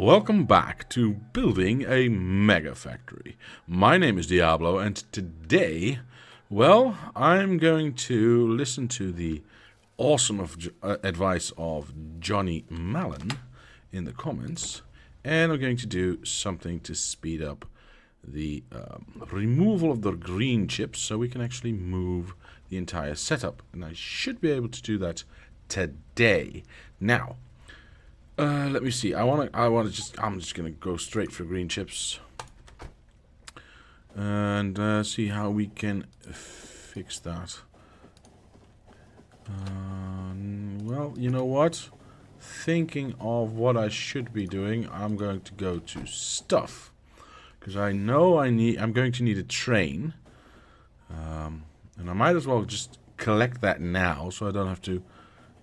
Welcome back to building a mega factory. My name is Diablo, and today, well, I'm going to listen to the awesome advice of Johnny Mallon in the comments, and I'm going to do something to speed up the removal of the green chips so we can actually move the entire setup. And I should be able to do that today. Now, let me see. I'm just gonna go straight for green chips and see how we can fix that. Well, you know what? Thinking of what I should be doing, I'm going to go to stuff because I know I'm going to need a train, and I might as well just collect that now so I don't have to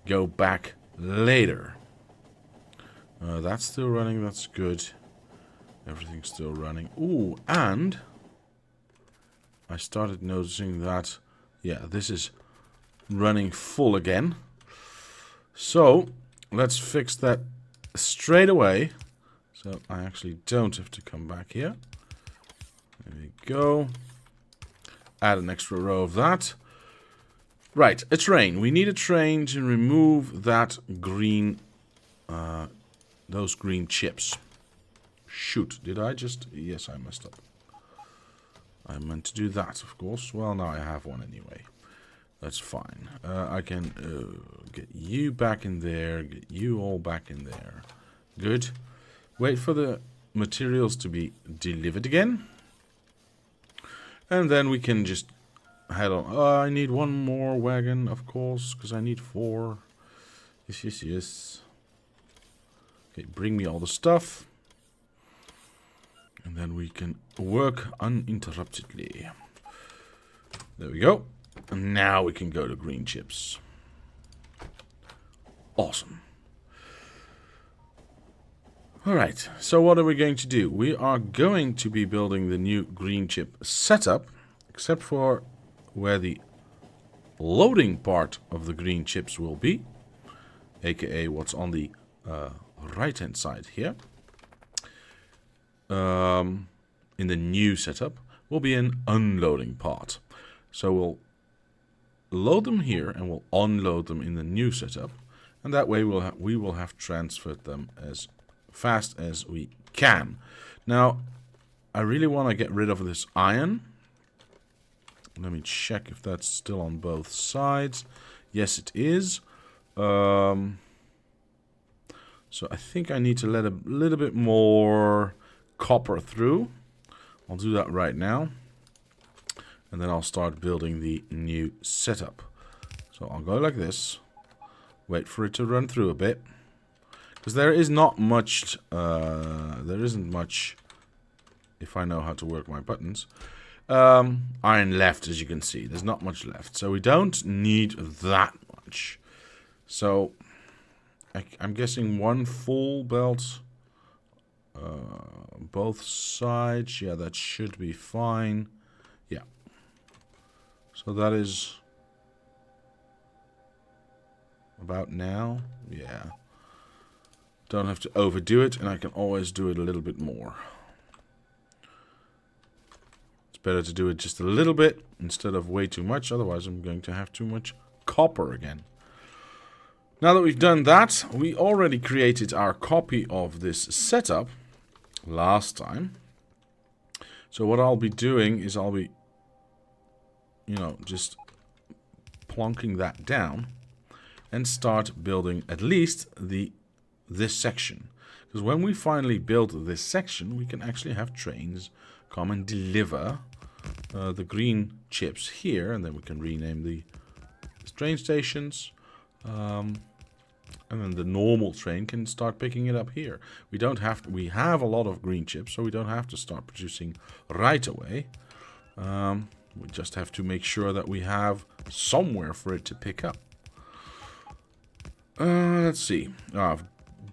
go back later. That's still running, that's good. Everything's still running. Ooh, and I started noticing that, yeah, this is running full again. So, let's fix that straight away. So, I actually don't have to come back here. There we go. Add an extra row of that. Right, a train. We need a train to remove that green those green chips. Shoot, did I just... Yes, I messed up. I meant to do that, of course. Well, now I have one anyway. That's fine. I can get you back in there, get you all back in there. Good. Wait for the materials to be delivered again. And then we can just head on. I need one more wagon, of course, because I need 4. Yes. Okay, bring me all the stuff. And then we can work uninterruptedly. There we go. And now we can go to green chips. Awesome. Alright, so what are we going to do? We are going to be building the new green chip setup, except for where the loading part of the green chips will be, aka what's on the right hand side here. In the new setup will be an unloading part. So we'll load them here and we'll unload them in the new setup, and that way we will have transferred them as fast as we can. Now I really want to get rid of this iron. Let me check if that's still on both sides. Yes, it is. So I think I need to let a little bit more copper through. I'll do that right now. And then I'll start building the new setup. So I'll go like this. Wait for it to run through a bit. Because there is not much, there isn't much, if I know how to work my buttons, iron left, as you can see. There's not much left. So we don't need that much. So I'm guessing one full belt, both sides. Yeah, that should be fine. Yeah. So that is about now. Yeah. Don't have to overdo it, and I can always do it a little bit more. It's better to do it just a little bit instead of way too much, otherwise I'm going to have too much copper again. Now that we've done that, we already created our copy of this setup last time. So what I'll be doing is I'll be, just plonking that down and start building at least this section. Because when we finally build this section, we can actually have trains come and deliver the green chips here, and then we can rename the train stations. And then the normal train can start picking it up here. We have a lot of green chips, so we don't have to start producing right away. We just have to make sure that we have somewhere for it to pick up. Let's see. Oh, I've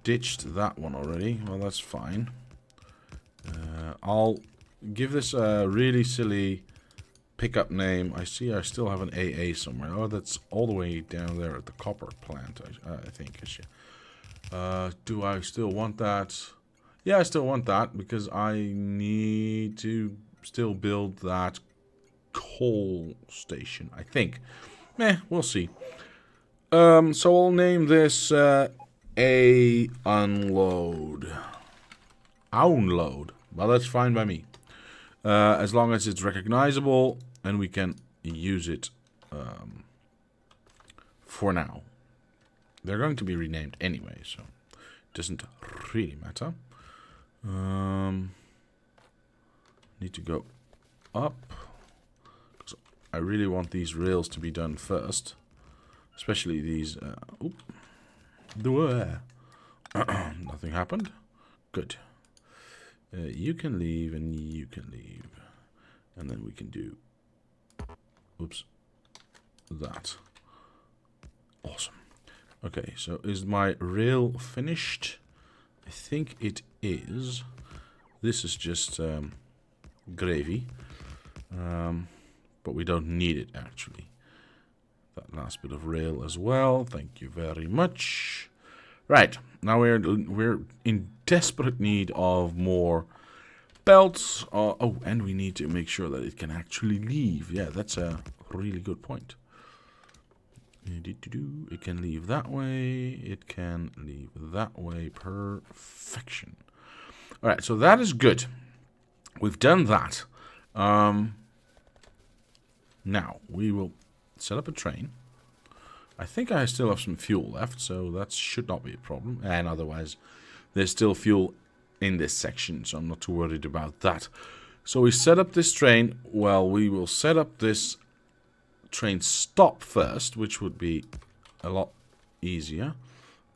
ditched that one already. Well, that's fine. I'll give this a really silly pickup name. I see I still have an AA somewhere. Oh, that's all the way down there at the copper plant, I think. Do I still want that? Yeah, I still want that because I need to still build that coal station, I think. We'll see. So I'll name this A unload. Unload. Well, that's fine by me. As long as it's recognizable and we can use it for now. They're going to be renamed anyway, so it doesn't really matter. Need to go up. I really want these rails to be done first. Especially these... Nothing happened. Good. You can leave and you can leave. And then we can do... Oops. That. Awesome. Okay, so is my rail finished? I think it is. This is just gravy. But we don't need it, actually. That last bit of rail as well. Thank you very much. Right, now we're in desperate need of more belts. Oh, and we need to make sure that it can actually leave. Yeah, that's a really good point. It can leave that way. It can leave that way. Perfection. All right, so that is good. We've done that. Now, we will set up a train. I think I still have some fuel left, so that should not be a problem. And otherwise, there's still fuel in this section, so I'm not too worried about that. So we set up this train. Well, we will set up this train stop first, which would be a lot easier.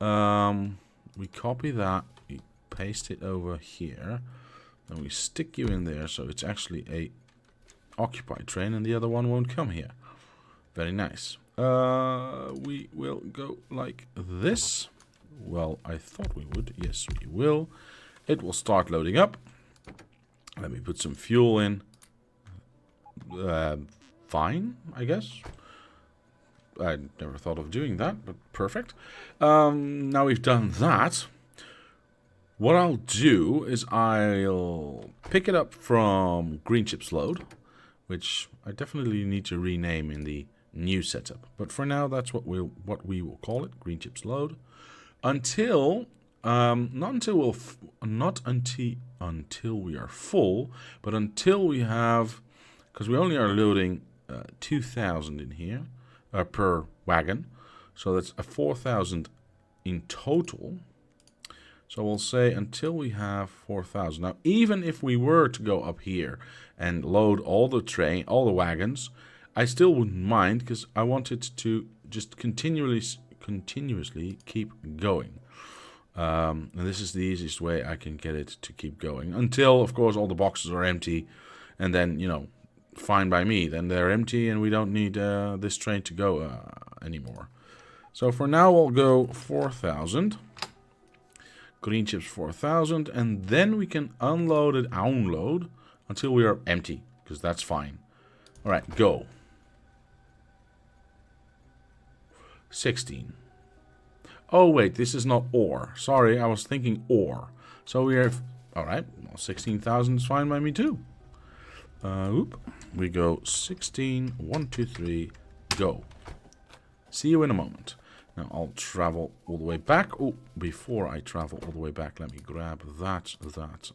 We copy that, we paste it over here, and we stick you in there, so it's actually a occupied train, and the other one won't come here. Very nice. We will go like this. Well, I thought we would. Yes, we will. It will start loading up. Let me put some fuel in. Fine, I guess. I never thought of doing that, but perfect. Now we've done that. What I'll do is I'll pick it up from green chips load, which I definitely need to rename in the new setup. But for now, that's what we will call it, green chips load. Until until we are full, but until we have, because we only are loading 2,000 in here per wagon, so that's a 4,000 in total. So we'll say until we have 4,000. Now, even if we were to go up here and load all the wagons, I still wouldn't mind, because I want it to just continuously keep going. And this is the easiest way I can get it to keep going. Until, of course, all the boxes are empty. And then, fine by me. Then they're empty and we don't need this train to go anymore. So for now, we'll go 4,000. Green chips 4,000. And then we can unload until we are empty. Because that's fine. All right, go. 16. Oh, wait, this is not ore. Sorry, I was thinking ore. So we have... Alright, well, 16,000 is fine by me too. We go 16, 1, 2, 3, go. See you in a moment. Now I'll travel all the way back. Oh, before I travel all the way back, let me grab that,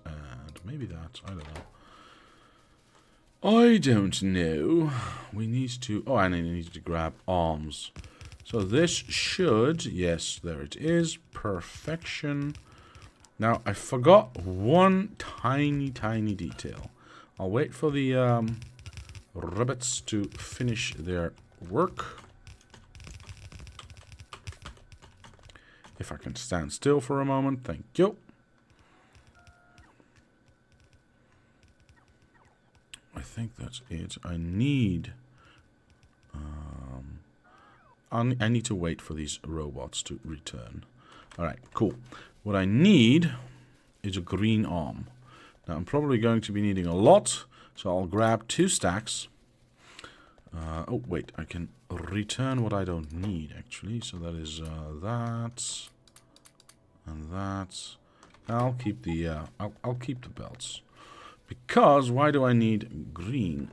and maybe that. I don't know. I don't know. We need to... Oh, and I need to grab arms. So this should... Yes, there it is. Perfection. Now, I forgot one tiny detail. I'll wait for the rabbits to finish their work. If I can stand still for a moment. Thank you. I think that's it. I need... I need to wait for these robots to return. Alright, cool. What I need is a green arm. Now, I'm probably going to be needing a lot, so I'll grab 2 stacks. Oh, wait, I can return what I don't need, actually. So that is that, and that, I'll keep the I'll keep the belts. Because why do I need green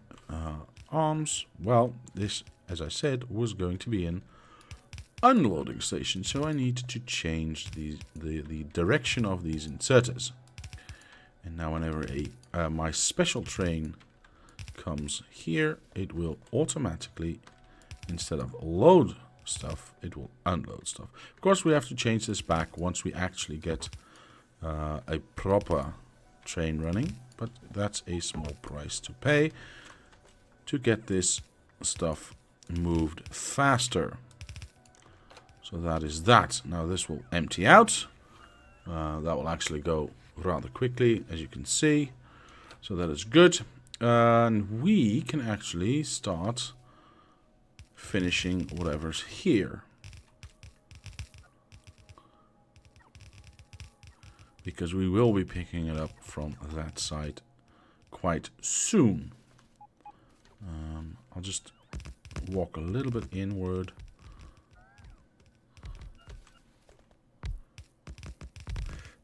arms? Well, this, as I said, was going to be an unloading station, so I need to change the direction of these inserters. And now whenever my special train comes here, it will automatically, instead of load stuff, it will unload stuff. Of course, we have to change this back once we actually get a proper train running, but that's a small price to pay to get this stuff moved faster. So that is that. Now this will empty out. That will actually go rather quickly, as you can see. So that is good. And we can actually start finishing whatever's here. Because we will be picking it up from that side quite soon. I'll just walk a little bit inward.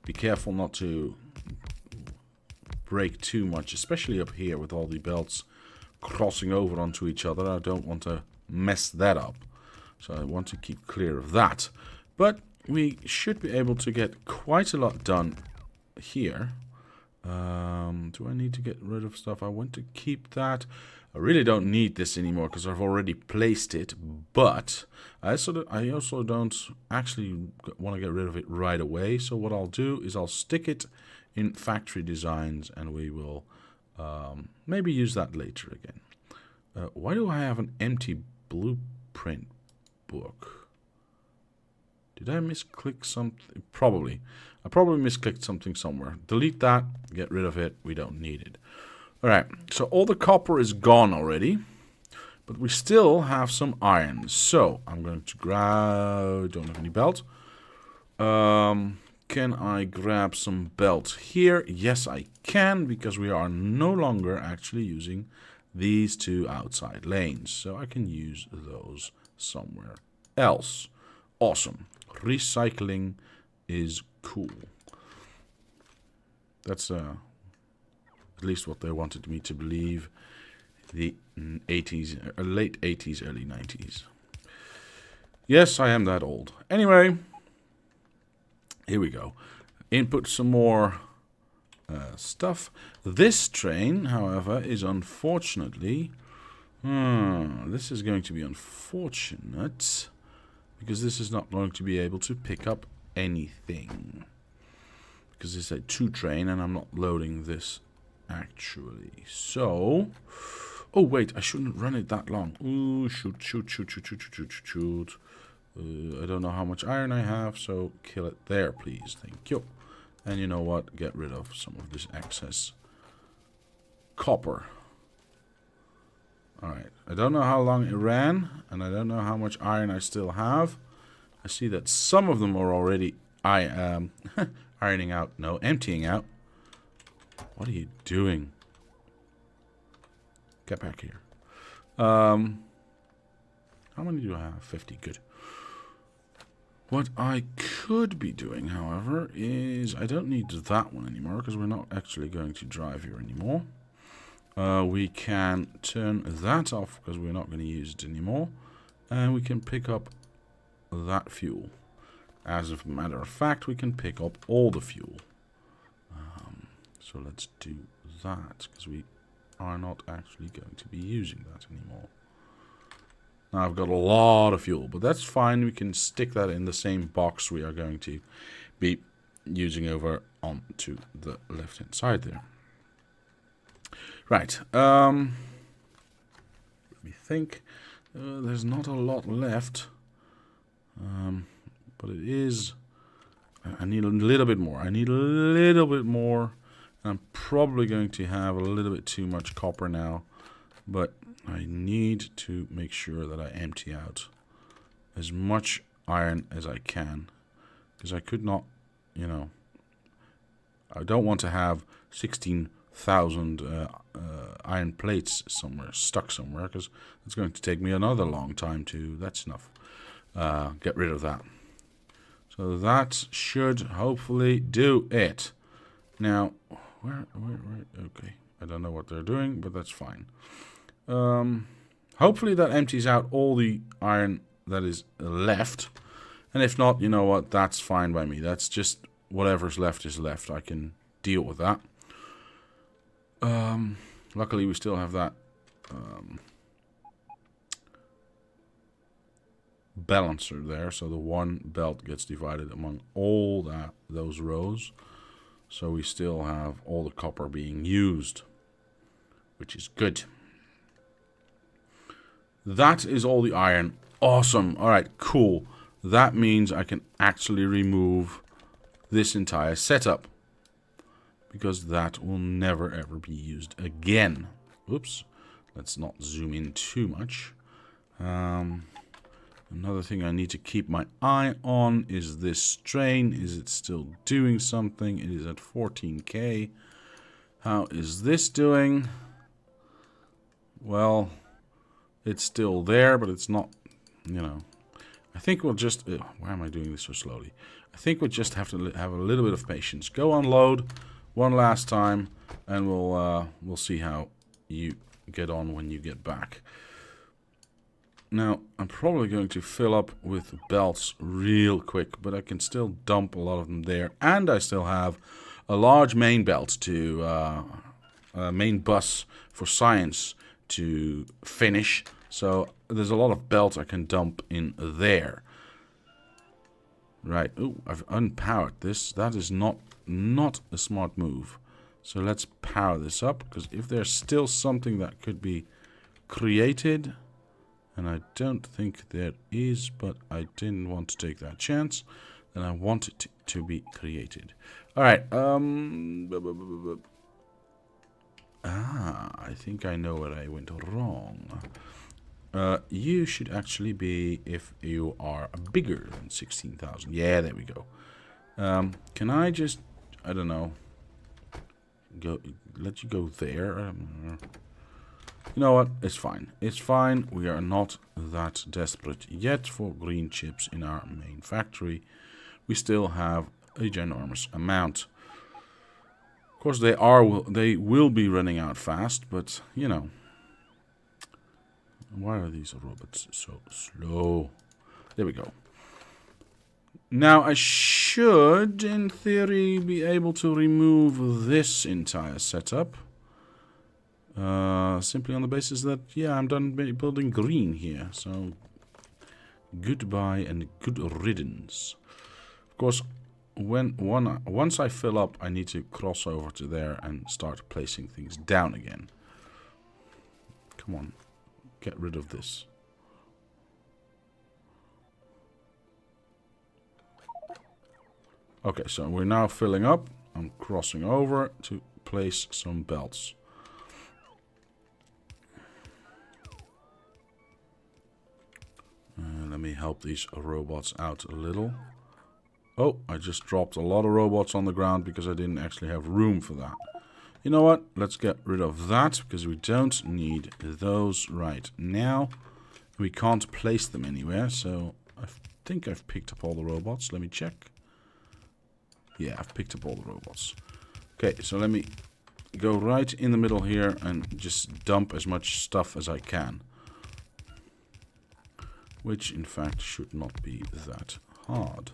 Be careful not to break too much, especially up here with all the belts crossing over onto each other. I don't want to mess that up. So I want to keep clear of that. But we should be able to get quite a lot done here. Do I need to get rid of stuff? I want to keep that. I really don't need this anymore because I've already placed it, but I also don't actually want to get rid of it right away. So what I'll do is I'll stick it in factory designs, and we will maybe use that later again. Why do I have an empty blueprint book? Did I misclick something? Probably. I probably misclicked something somewhere. Delete that. Get rid of it. We don't need it. Alright, so all the copper is gone already. But we still have some iron. So, I'm going to grab... Don't have any belt. Can I grab some belt here? Yes, I can, because we are no longer actually using these two outside lanes. So I can use those somewhere else. Awesome. Recycling is cool. That's at least what they wanted me to believe. The 80s, late 80s, early 90s. Yes, I am that old. Anyway, here we go. Input some more stuff. This train, however, is unfortunately... this is going to be unfortunate, because this is not going to be able to pick up anything. Because it's a 2 train, and I'm not loading this actually. So... Oh, wait, I shouldn't run it that long. Ooh, shoot. I don't know how much iron I have, so kill it there, please. Thank you. And you know what? Get rid of some of this excess copper. Alright, I don't know how long it ran, and I don't know how much iron I still have. I see that some of them are already ironing out. No, emptying out. What are you doing? Get back here. How many do I have? 50. Good. What I could be doing, however, is I don't need that one anymore because we're not actually going to drive here anymore. We can turn that off because we're not going to use it anymore. And we can pick up that fuel. As a matter of fact, we can pick up all the fuel. So let's do that because we are not actually going to be using that anymore. Now I've got a lot of fuel, but that's fine. We can stick that in the same box we are going to be using over onto the left-hand side there. Right. Let me think. There's not a lot left. But it is... I need a little bit more. I need a little bit more. I'm probably going to have a little bit too much copper now. But I need to make sure that I empty out as much iron as I can. Because I could not, you know... I don't want to have 16,000 iron plates somewhere, stuck somewhere. Because it's going to take me another long time to... That's enough. Get rid of that. So So that should hopefully do it. Now, where, okay. I don't know what they're doing, but that's fine. Hopefully that empties out all the iron that is left. And if not, you know what, that's fine by me. That's just whatever's left is left. I can deal with that. Luckily, we still have that balancer there, so the one belt gets divided among all those rows. So we still have all the copper being used, which is good. That is all the iron. Awesome. All right, cool. That means I can actually remove this entire setup, because that will never ever be used again. Oops. Let's not zoom in too much. Another thing I need to keep my eye on is this train. Is it still doing something? It is at 14K. How is this doing? Well, it's still there, but it's not, you know. I think we'll just... why am I doing this so slowly? I think we'll just have to have a little bit of patience. Go unload one last time, and we'll see how you get on when you get back. Now, I'm probably going to fill up with belts real quick, but I can still dump a lot of them there. And I still have a large main belt to... main bus for science to finish. So there's a lot of belts I can dump in there. Right. Oh, I've unpowered this. That is not a smart move. So let's power this up, because if there's still something that could be created... And I don't think there is, but I didn't want to take that chance. And I want it to be created. Alright, I think I know where I went wrong. You should actually be, if you are bigger than 16,000. Yeah, there we go. Can I just, I don't know, let you go there? You know what? It's fine. It's fine. We are not that desperate yet for green chips in our main factory. We still have a ginormous amount. Of course, they will be running out fast, but you know. Why are these robots so slow? There we go. Now I should, in theory, be able to remove this entire setup. Simply on the basis that, yeah, I'm done building green here. So, goodbye and good riddance. Of course, once I fill up, I need to cross over to there and start placing things down again. Come on, get rid of this. Okay, so we're now filling up. I'm crossing over to place some belts. Let me help these robots out a little. Oh, I just dropped a lot of robots on the ground because I didn't actually have room for that. You know what? Let's get rid of that because we don't need those right now. We can't place them anywhere, so I think I've picked up all the robots. Let me check. Yeah, I've picked up all the robots. Okay, so let me go right in the middle here and just dump as much stuff as I can. Which, in fact, should not be that hard.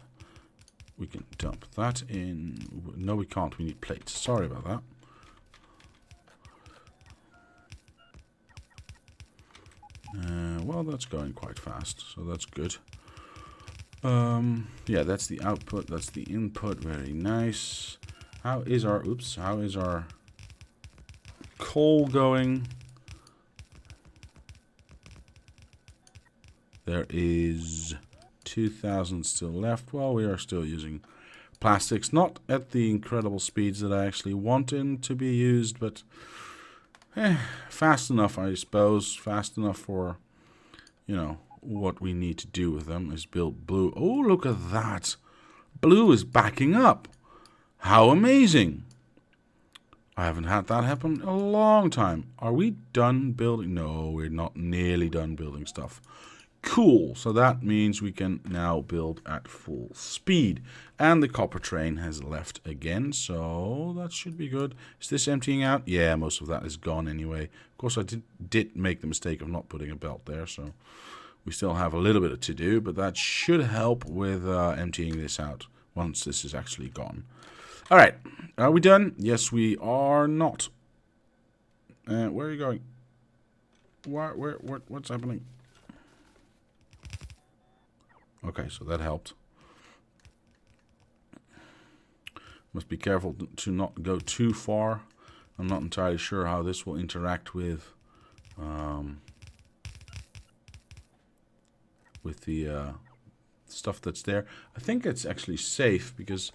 We can dump that in. No, we can't. We need plates. Sorry about that. Well, that's going quite fast, so that's good. Yeah, that's the output. That's the input. Very nice. How is our... Oops. How is our coal going? There is 2,000 still left. Well, we are still using plastics. Not at the incredible speeds that I actually want them to be used, but fast enough, I suppose. Fast enough for, you know, what we need to do with them is build blue. Oh, look at that. Blue is backing up. How amazing. I haven't had that happen in a long time. Are we done building? No, we're not nearly done building stuff. Cool. So that means we can now build at full speed. And the copper train has left again, so that should be good. Is this emptying out? Yeah, most of that is gone anyway. Of course, I did make the mistake of not putting a belt there, so we still have a little bit to do, but that should help with emptying this out once this is actually gone. All right, are we done? Yes, we are not. Where are you going? What's happening? Okay, so that helped. Must be careful to not go too far. I'm not entirely sure how this will interact with the stuff that's there. I think it's actually safe because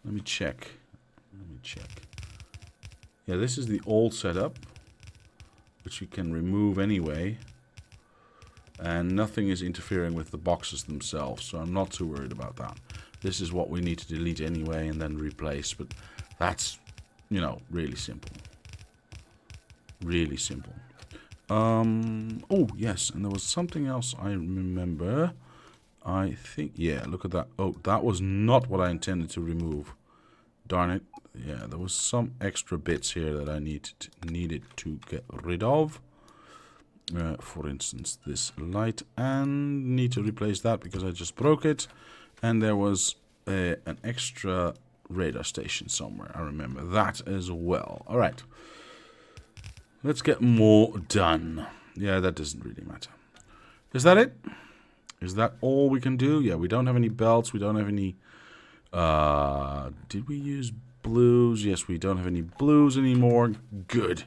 let me check. Yeah, this is the old setup, which you can remove anyway. And nothing is interfering with the boxes themselves, so I'm not too worried about that. This is what we need to delete anyway and then replace, but that's, you know, really simple. Really simple. Oh, yes, and there was something else I remember. I think, yeah, look at that. Oh, that was not what I intended to remove. Darn it. Yeah, there was some extra bits here that I needed to get rid of. For instance, this light, and need to replace that because I just broke it. And there was an extra radar station somewhere. I remember that as well. All right. Let's get more done. Yeah, that doesn't really matter. Is that it? Is that all we can do? Yeah, we don't have any belts. We don't have any... did we use blues? Yes, we don't have any blues anymore. Good.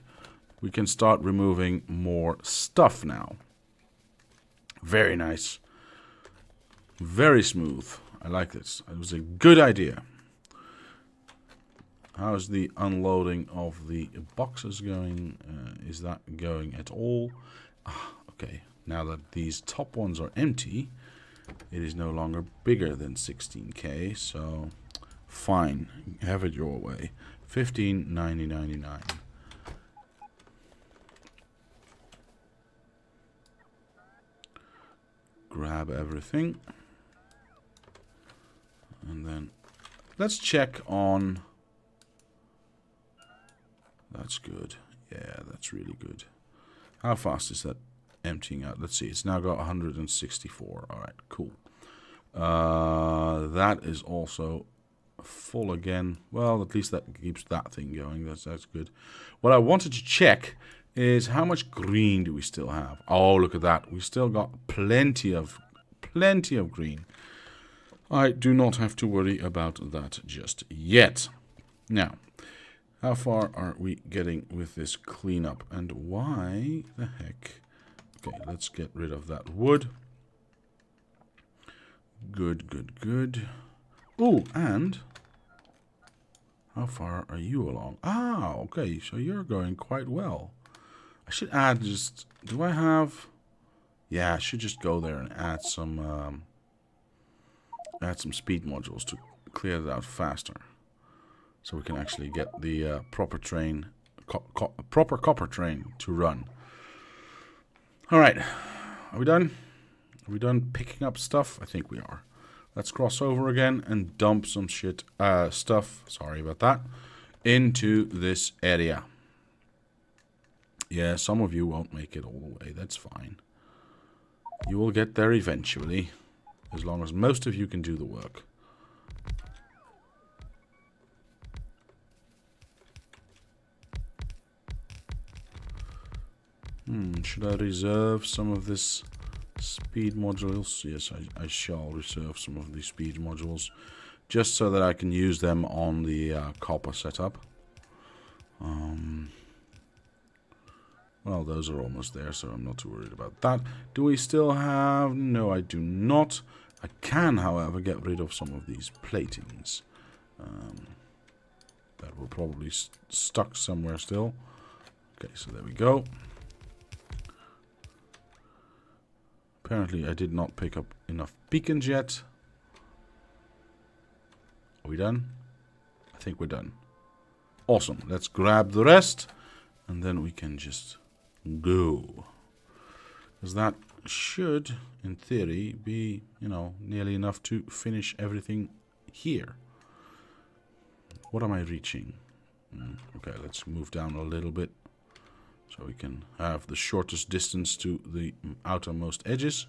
We can start removing more stuff now. Very nice. Very smooth. I like this. It was a good idea. How's the unloading of the boxes going? Is that going at all? Okay. Now that these top ones are empty, it is no longer bigger than 16K. So, fine. Have it your way. 15.90.99. Grab everything. And then let's check on... That's good. Yeah, that's really good. How fast is that emptying out? Let's see. It's now got 164. All right, cool. That is also full again. Well, at least that keeps that thing going. That's good. What I wanted to check is how much green do we still have? Oh, look at that. We still got plenty of green. I do not have to worry about that just yet. Now, how far are we getting with this cleanup? And why the heck? Okay, let's get rid of that wood. Good. Ooh, and how far are you along? Ah, okay, so you're going quite well. I should add just... Do I have... Yeah, I should just go there and add some speed modules to clear that out faster. So we can actually get the proper copper train to run. All right, are we done? Are we done picking up stuff? I think we are. Let's cross over again and dump some stuff, sorry about that, into this area. Yeah, some of you won't make it all the way, that's fine. You will get there eventually, as long as most of you can do the work. Should I reserve some of this speed modules? Yes, I shall reserve some of these speed modules, just so that I can use them on the copper setup. Well, those are almost there, so I'm not too worried about that. Do we still have... No, I do not. I can, however, get rid of some of these platings. That were probably stuck somewhere still. Okay, so there we go. Apparently, I did not pick up enough beacons yet. Are we done? I think we're done. Awesome. Let's grab the rest, and then we can just go. Because that should, in theory, be, nearly enough to finish everything here. What am I reaching? Okay, let's move down a little bit so we can have the shortest distance to the outermost edges.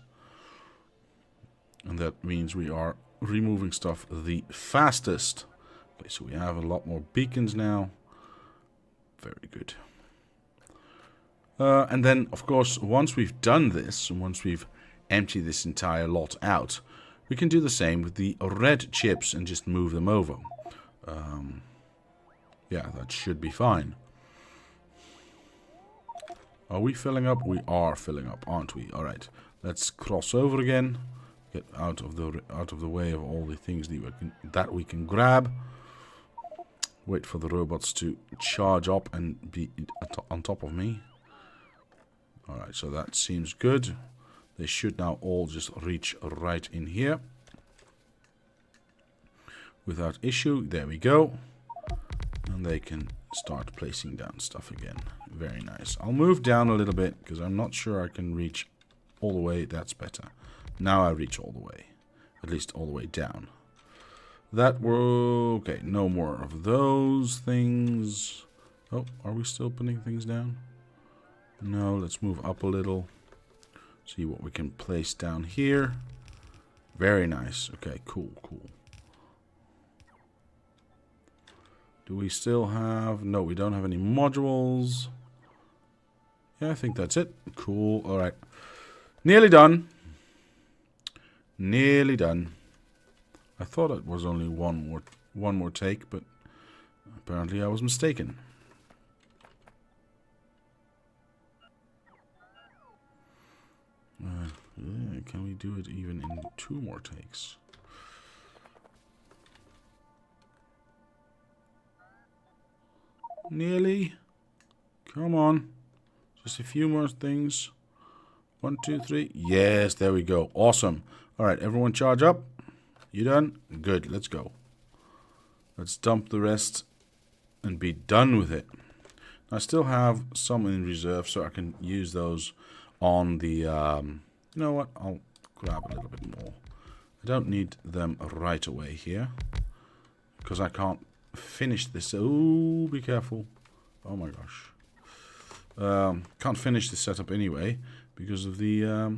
And that means we are removing stuff the fastest. Okay, so we have a lot more beacons now. Very good. And then, of course, once we've done this, and once we've emptied this entire lot out, we can do the same with the red chips and just move them over. Yeah, that should be fine. Are we filling up? We are filling up, aren't we? All right, let's cross over again. Get out of the way of all the things that we can grab. Wait for the robots to charge up and be on top of me. All right, so that seems good. They should now all just reach right in here without issue. There we go. And they can start placing down stuff again. Very nice. I'll move down a little bit because I'm not sure I can reach all the way. That's better. Now I reach all the way. At least all the way down. That were... Okay, no more of those things. Oh, are we still putting things down? No, let's move up a little. See what we can place down here. Very nice. Okay, cool, cool. Do we still have... No, we don't have any modules. Yeah, I think that's it. Cool. All right. Nearly done. Nearly done. I thought it was only one more take, but apparently I was mistaken. Yeah, can we do it even in 2 more takes? Nearly. Come on. Just a few more things. 1, 2, 3. Yes, there we go. Awesome. All right, everyone charge up. You done? Good. Let's go. Let's dump the rest and be done with it. I still have some in reserve, so I can use those on the... you know what? I'll grab a little bit more. I don't need them right away here because I can't finish this. Oh, be careful. Oh my gosh. Can't finish this setup anyway because of the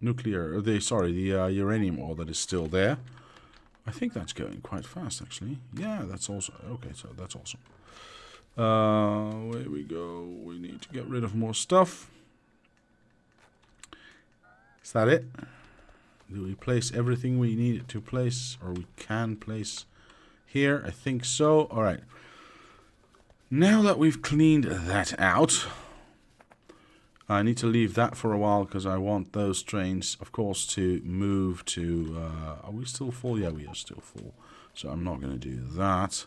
uranium ore that is still there. I think that's going quite fast actually. Yeah, that's also okay, so that's awesome. Where we go. We need to get rid of more stuff. Is that it? Do we place everything we need to place, or we can place here? I think so. All right. Now that we've cleaned that out, I need to leave that for a while because I want those trains, of course, to move to... are we still full? Yeah, we are still full. So I'm not going to do that.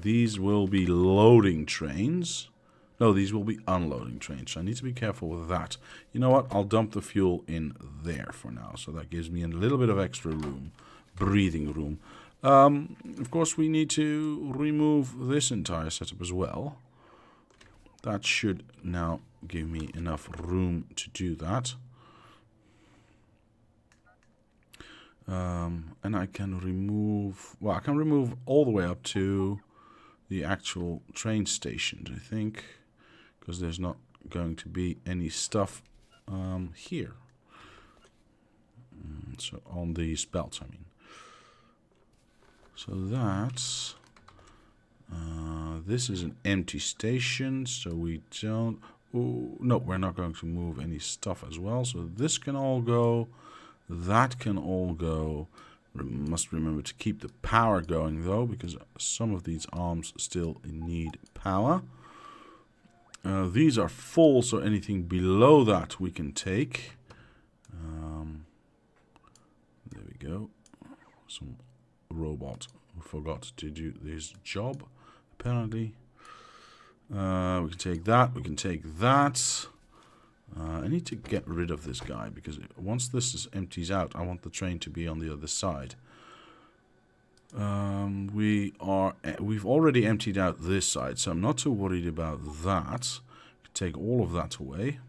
These will be loading trains. No, these will be unloading trains. So I need to be careful with that. You know what? I'll dump the fuel in there for now. So that gives me a little bit of extra room, breathing room. Of course, we need to remove this entire setup as well. That should now give me enough room to do that. And I can remove... Well, I can remove all the way up to the actual train stations, I think. Because there's not going to be any stuff here. So on these belts, I mean. So that's... this is an empty station, so we don't... Oh, no, we're not going to move any stuff as well. So this can all go. That can all go. Must remember to keep the power going, though, because some of these arms still need power. These are full, so anything below that we can take. There we go. Some robot who forgot to do this job, apparently. We can take that. We can take that. I need to get rid of this guy because once this empties out, I want the train to be on the other side. We've already emptied out this side, so I'm not too worried about that. Take all of that away.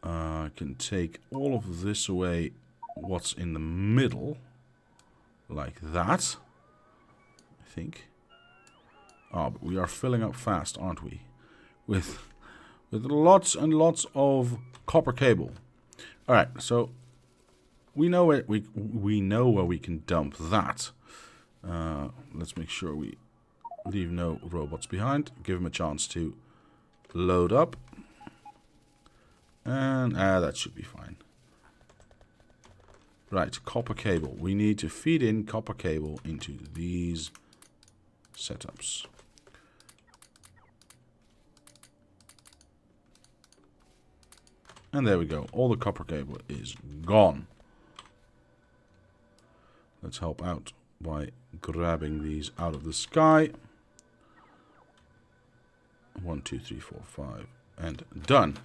I can take all of this away, what's in the middle, like that, I think. Oh, but we are filling up fast, aren't we? With lots and lots of copper cable. All right, so we know where we can dump that. Let's make sure we leave no robots behind. Give them a chance to load up. And that should be fine. Right, copper cable. We need to feed in copper cable into these setups. And there we go. All the copper cable is gone. Let's help out by grabbing these out of the sky. 1, 2, 3, 4, 5. And done.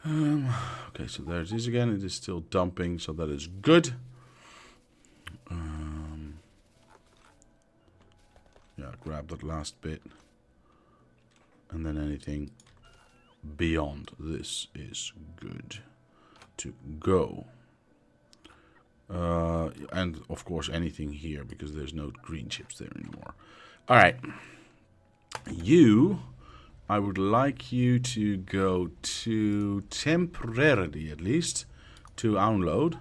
Okay, so there it is again. It is still dumping, so that is good. Yeah, grab that last bit. And then anything beyond this is good to go. And of course anything here, because there's no green chips there anymore. Alright. I would like you to go to, temporarily at least, to unload.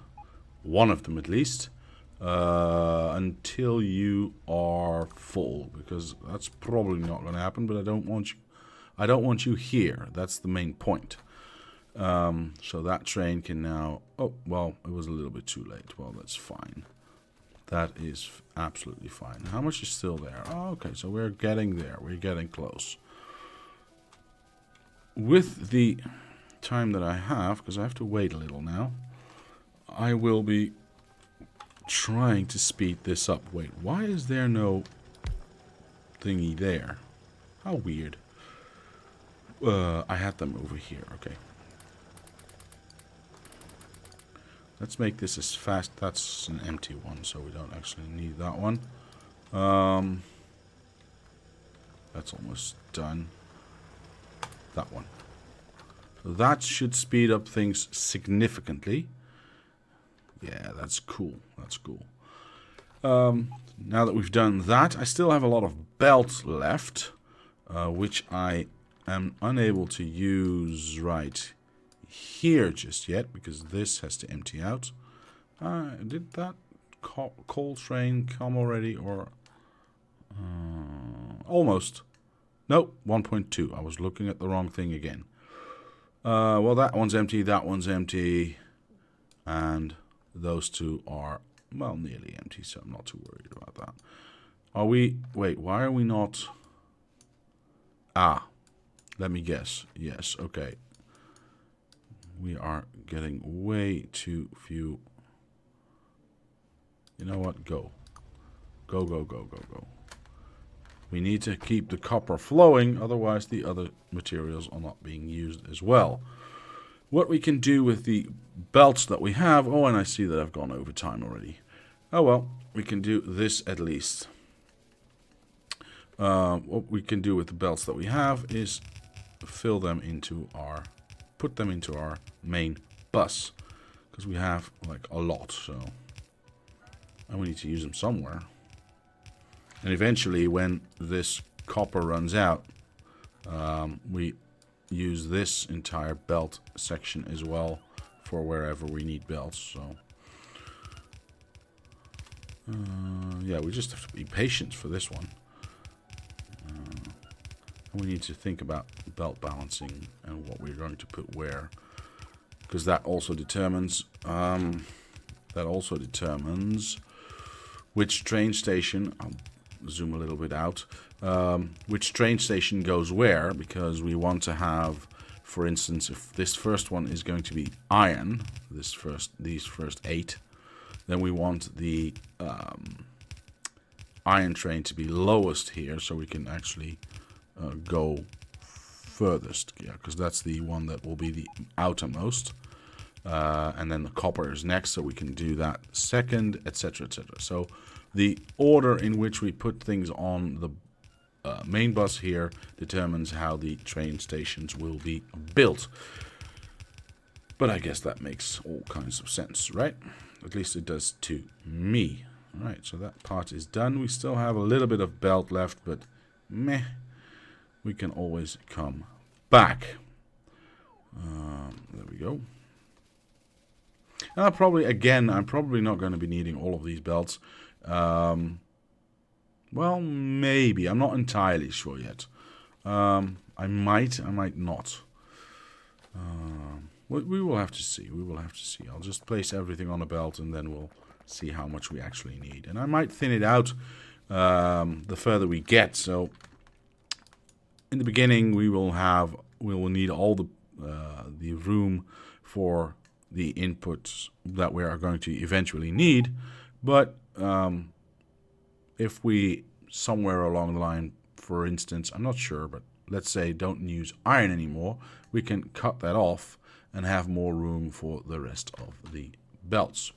One of them at least. Until you are full. Because that's probably not going to happen, but I don't want you here. That's the main point. So that train can now... Oh, well, it was a little bit too late. Well, that's fine. That is absolutely fine. How much is still there? Oh, okay, so we're getting there. We're getting close. With the time that I have, because I have to wait a little now, I will be trying to speed this up. Wait, why is there no thingy there? How weird. I had them over here. Okay. Let's make this as fast. That's an empty one, so we don't actually need that one. That's almost done. That one. So that should speed up things significantly. Yeah, that's cool. That's cool. Now that we've done that, I still have a lot of belt left, which I am unable to use right here just yet, because this has to empty out. Did that coal train come already, or almost? Nope, 1.2. I was looking at the wrong thing again. Well, that one's empty, that one's empty, and those two are, well, nearly empty, so I'm not too worried about that. Are we... Wait, why are we not... Ah, let me guess. Yes, okay. We are getting way too few. You know what? Go. Go, go, go, go, go. We need to keep the copper flowing, otherwise the other materials are not being used as well. What we can do with the belts that we have... Oh, and I see that I've gone over time already. Oh, well, we can do this at least. What we can do with the belts that we have is fill them into our... Put them into our main bus. Because we have, like, a lot, so... And we need to use them somewhere. And eventually, when this copper runs out, we use this entire belt section as well for wherever we need belts. So, yeah, we just have to be patient for this one. And we need to think about belt balancing and what we're going to put where, because that also determines which train station. I'll zoom a little bit out. Which train station goes where, because we want to have, for instance, if this first one is going to be iron, these first 8, then we want the iron train to be lowest here, so we can actually go furthest, yeah, because that's the one that will be the outermost, and then the copper is next, so we can do that second, etc., etc. So the order in which we put things on the main bus here determines how the train stations will be built. But I guess that makes all kinds of sense, right? At least it does to me. Right, so that part is done. We still have a little bit of belt left, but meh. We can always come back. There we go. And I'm probably not going to be needing all of these belts. Well, maybe. I'm not entirely sure yet. I might not. We will have to see. We will have to see. I'll just place everything on a belt and then we'll see how much we actually need. And I might thin it out the further we get. So in the beginning we will need all the room for the inputs that we are going to eventually need. But if we somewhere along the line, for instance, I'm not sure, but let's say don't use iron anymore, we can cut that off and have more room for the rest of the belts.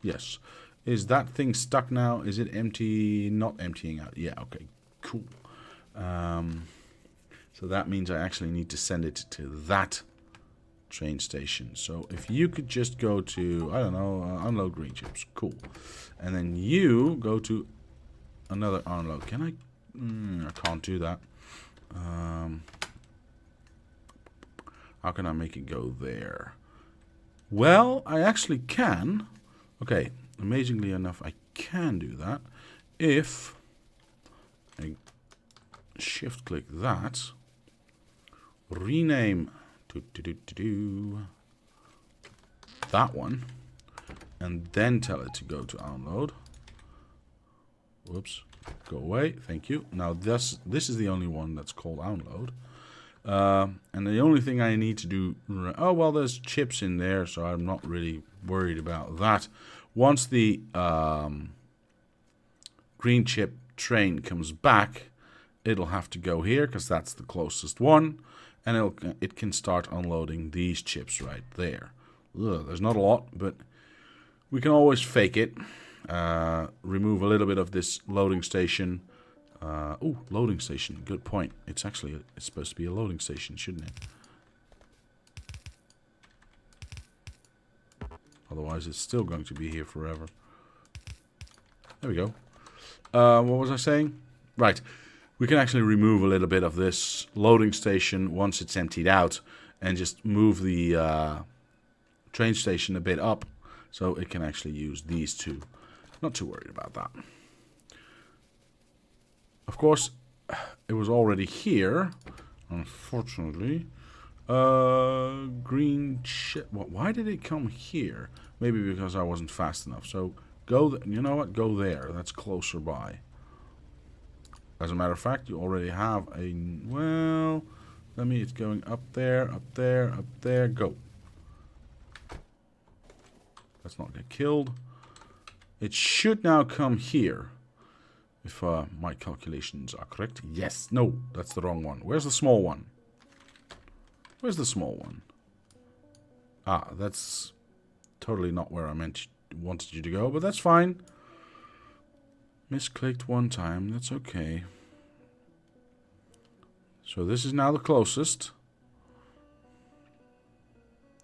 Yes. Is that thing stuck now? Is it empty? Not emptying out. Yeah, okay, cool. So that means I actually need to send it to that train station. So if you could just go to, I don't know, unload green chips. Cool. And then you go to another unload. Can I? I can't do that. How can I make it go there? Well, I actually can. Okay, amazingly enough, I can do that if I shift click that, rename that one, and then tell it to go to download. Whoops, go away. Thank you. Now this is the only one that's called download. And the only thing I need to do... Oh, well, there's chips in there, so I'm not really worried about that. Once the green chip train comes back, it'll have to go here, because that's the closest one. And it can start unloading these chips right there. Ugh, there's not a lot, but we can always fake it. Remove a little bit of this loading station. Oh, loading station. Good point. It's supposed to be a loading station, shouldn't it? Otherwise, it's still going to be here forever. There we go. What was I saying? Right. We can actually remove a little bit of this loading station once it's emptied out and just move the train station a bit up so it can actually use these two. Not too worried about that. Of course, it was already here, unfortunately. Green chip. Why did it come here? Maybe because I wasn't fast enough. So go. You know what? Go there. That's closer by. As a matter of fact, you already have a... Well, it's going up there, up there, up there. Go. Let's not get killed. It should now come here. If my calculations are correct. Yes. No, that's the wrong one. Where's the small one? Where's the small one? Ah, that's totally not where I wanted you to go, but that's fine. Misclicked one time. That's okay. So this is now the closest.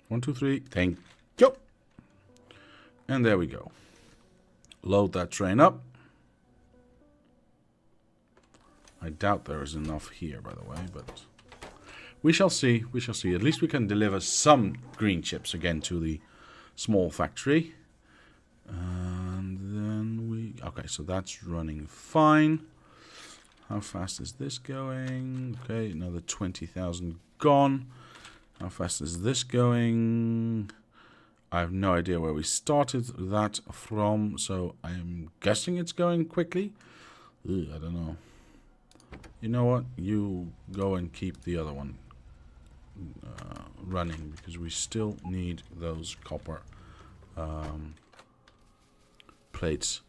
1, 2, 3. Thank you. And there we go. Load that train up. I doubt there is enough here, by the way, but we shall see. We shall see. At least we can deliver some green chips again to the small factory. And then okay, so that's running fine. How fast is this going? Okay, another 20,000 gone. How fast is this going? I have no idea where we started that from, so I'm guessing it's going quickly. Ugh, I don't know. You know what? You go and keep the other one running, because we still need those copper plates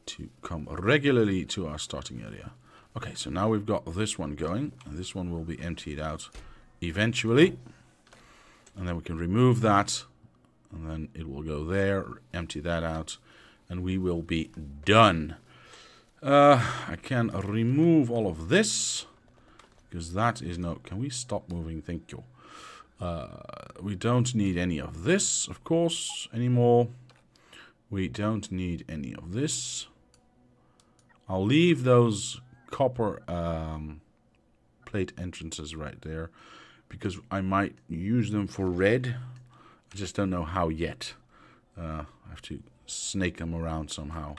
to come regularly to our starting area. Okay, so now we've got this one going, and this one will be emptied out eventually. And then we can remove that, and then it will go there, empty that out, and we will be done. I can remove all of this, Because that is no... Can we stop moving? Thank you. We don't need any of this, of course, anymore. We don't need any of this. I'll leave those copper plate entrances right there, because I might use them for red. I just don't know how yet. I have to snake them around somehow.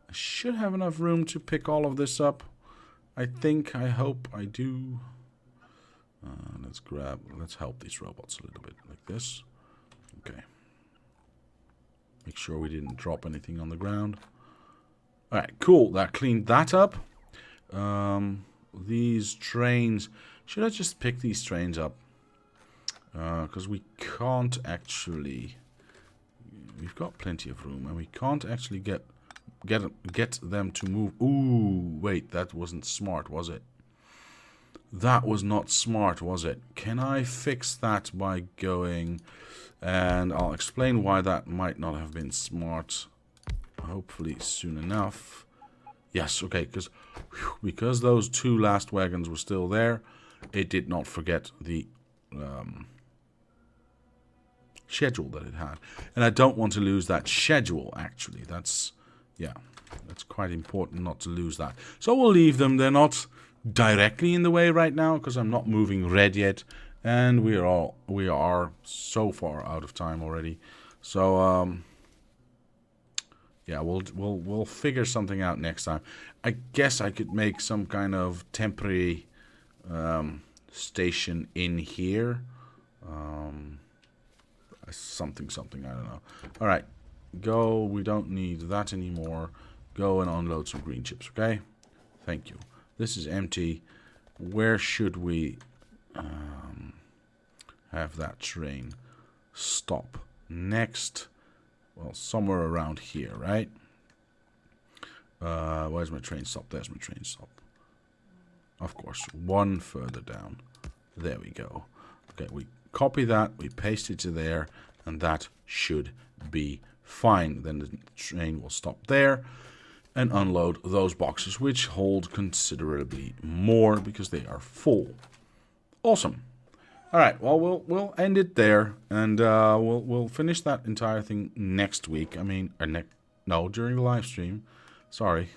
I should have enough room to pick all of this up. I think, I hope I do. Let's help these robots a little bit, like this. Okay. Make sure we didn't drop anything on the ground. Alright, cool. That cleaned that up. These trains... Should I just pick these trains up? Because we can't actually... We've got plenty of room, and we can't actually get them to move. Ooh, wait, that wasn't smart, was it? That was not smart, was it? Can I fix that by going... And I'll explain why that might not have been smart. Hopefully soon enough. Yes, okay, because those two last wagons were still there, it did not forget the schedule that it had. And I don't want to lose that schedule, actually. That's quite important not to lose that. So we'll leave them. They're not directly in the way right now, because I'm not moving red yet. And we are so far out of time already. So, yeah, we'll figure something out next time. I guess I could make some kind of temporary station in here. Something, I don't know. All right, go. We don't need that anymore. Go and unload some green chips, okay? Thank you. This is empty. Where should we have that train stop? Next, well, somewhere around here, right? Where's my train stop? There's my train stop. Of course, one further down. There we go. Okay, we copy that, we paste it to there, and that should be fine. Then the train will stop there and unload those boxes, which hold considerably more because they are full. Awesome. All right, well, we'll end it there, and we'll finish that entire thing next week. I mean, no, during the live stream. Sorry.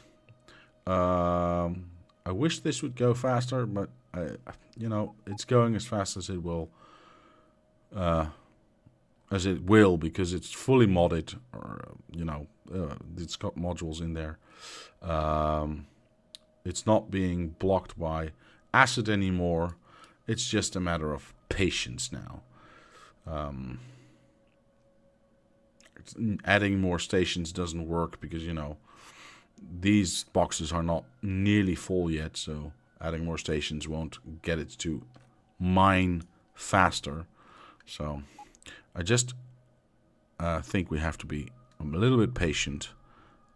I wish this would go faster, but you know, it's going as fast as it will. Because it's fully modded, or you know, it's got modules in there. It's not being blocked by acid anymore. It's just a matter of patience now. Adding more stations doesn't work because, you know, these boxes are not nearly full yet, so adding more stations won't get it to mine faster. So I just think we have to be a little bit patient,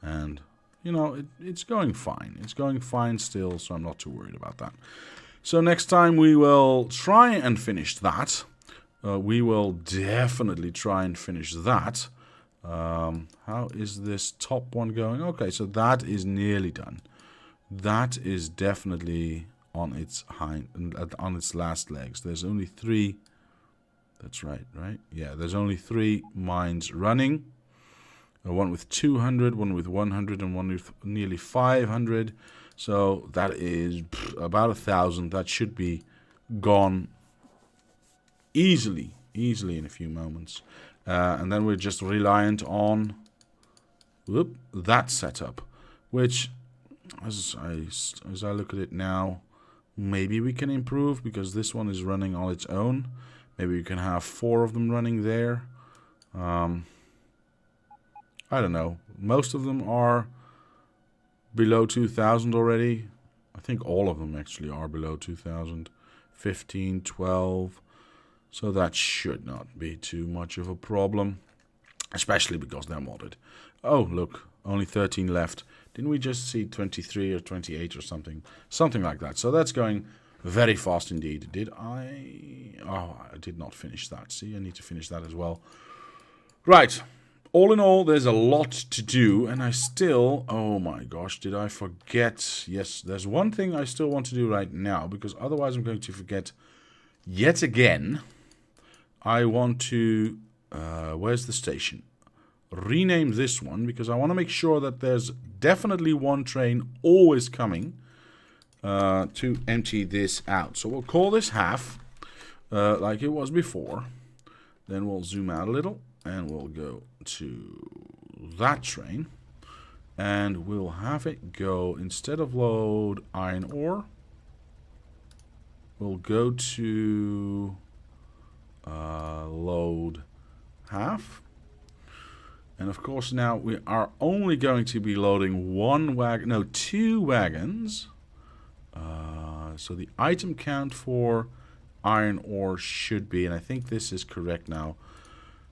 and you know, it's going fine. It's going fine still, so I'm not too worried about that. So next time we will try and finish that. We will definitely try and finish that. How is this top one going? Okay, so that is nearly done. That is definitely on its last legs. There's only 3. That's right? Yeah, there's only 3 mines running. One with 200, one with 100, and one with nearly 500. So that is about 1,000. That should be gone easily in a few moments. And then we're just reliant on that setup, which, as I look at it now, maybe we can improve because this one is running on its own. Maybe we can have 4 of them running there. I don't know. Most of them are below 2,000 already. I think all of them actually are below 2,000. 15, 12. So that should not be too much of a problem. Especially because they're modded. Oh, look. Only 13 left. Didn't we just see 23 or 28 or something? Something like that. So that's going very fast indeed. Did I... Oh, I did not finish that. See, I need to finish that as well. Right. all in all, there's a lot to do, and I still... Oh my gosh, did I forget? Yes, there's one thing I still want to do right now, because otherwise I'm going to forget yet again. I want to... where's the station? Rename this one, because I want to make sure that there's definitely one train always coming to empty this out. So we'll call this half, like it was before. Then we'll zoom out a little, and we'll go to that train. And we'll have it go, instead of load iron ore, we'll go to load half. And of course now we are only going to be loading two wagons. So the item count for iron ore should be, and I think this is correct now,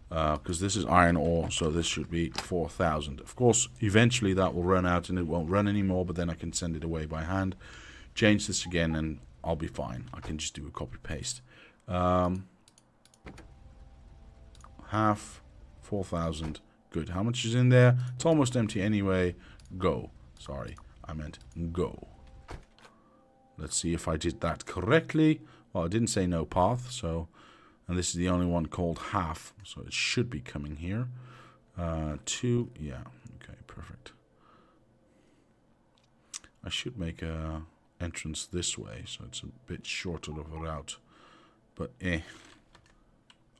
because this is iron ore, so this should be 4,000. Of course, eventually that will run out and it won't run anymore, but then I can send it away by hand, change this again, and I'll be fine. I can just do a copy-paste. Half, 4,000. Good. How much is in there? It's almost empty anyway. Go. Sorry, I meant go. Let's see if I did that correctly. Well, I didn't say no path, so... And this is the only one called half, so it should be coming here. 2, yeah. Okay, perfect. I should make a entrance this way, so it's a bit shorter of a route. But,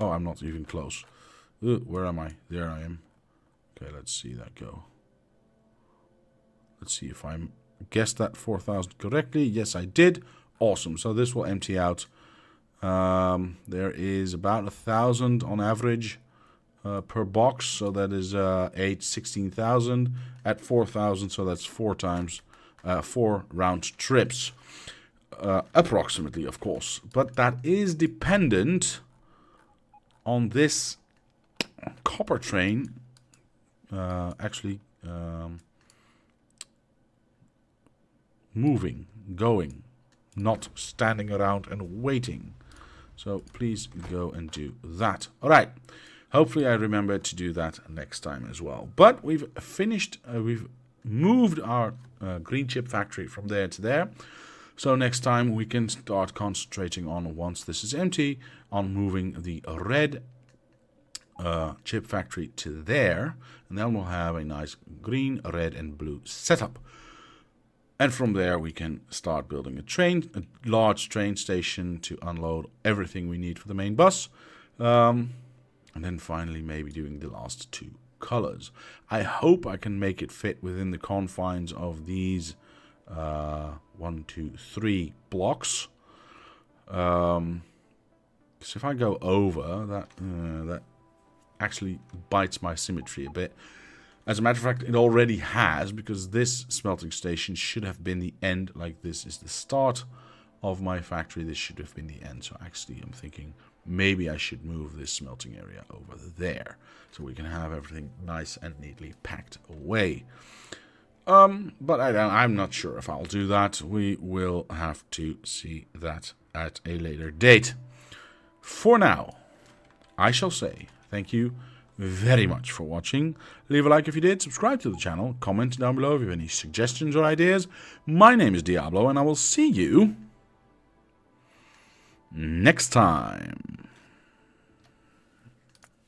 Oh, I'm not even close. Where am I? There I am. Okay, let's see that go. Let's see if I guessed that 4,000 correctly. Yes, I did. Awesome. So this will empty out. There is about 1,000 on average per box. So that is 16,000 at 4,000. So that's 4 times 4 round trips. Approximately, of course. But that is dependent on this copper train actually moving, going, not standing around and waiting. So please go and do that. All right. Hopefully I remember to do that next time as well. But we've finished, we've moved our green chip factory from there to there. So next time we can start concentrating on, once this is empty, on moving the red chip factory to there, and then we'll have a nice green, red, and blue setup. And from there we can start building a large train station to unload everything we need for the main bus, and then finally maybe doing the last 2 colors. I hope I can make it fit within the confines of these 1, 2, 3 blocks. Because if I go over, that actually bites my symmetry a bit. As a matter of fact, it already has, because this smelting station should have been the end. Like, this is the start of my factory. This should have been the end. So actually, I'm thinking maybe I should move this smelting area over there, so we can have everything nice and neatly packed away. But I'm not sure if I'll do that. We will have to see that at a later date. For now, I shall say thank you very much for watching. Leave a like if you did, subscribe to the channel, comment down below if you have any suggestions or ideas. My name is Diablo, and I will see you next time.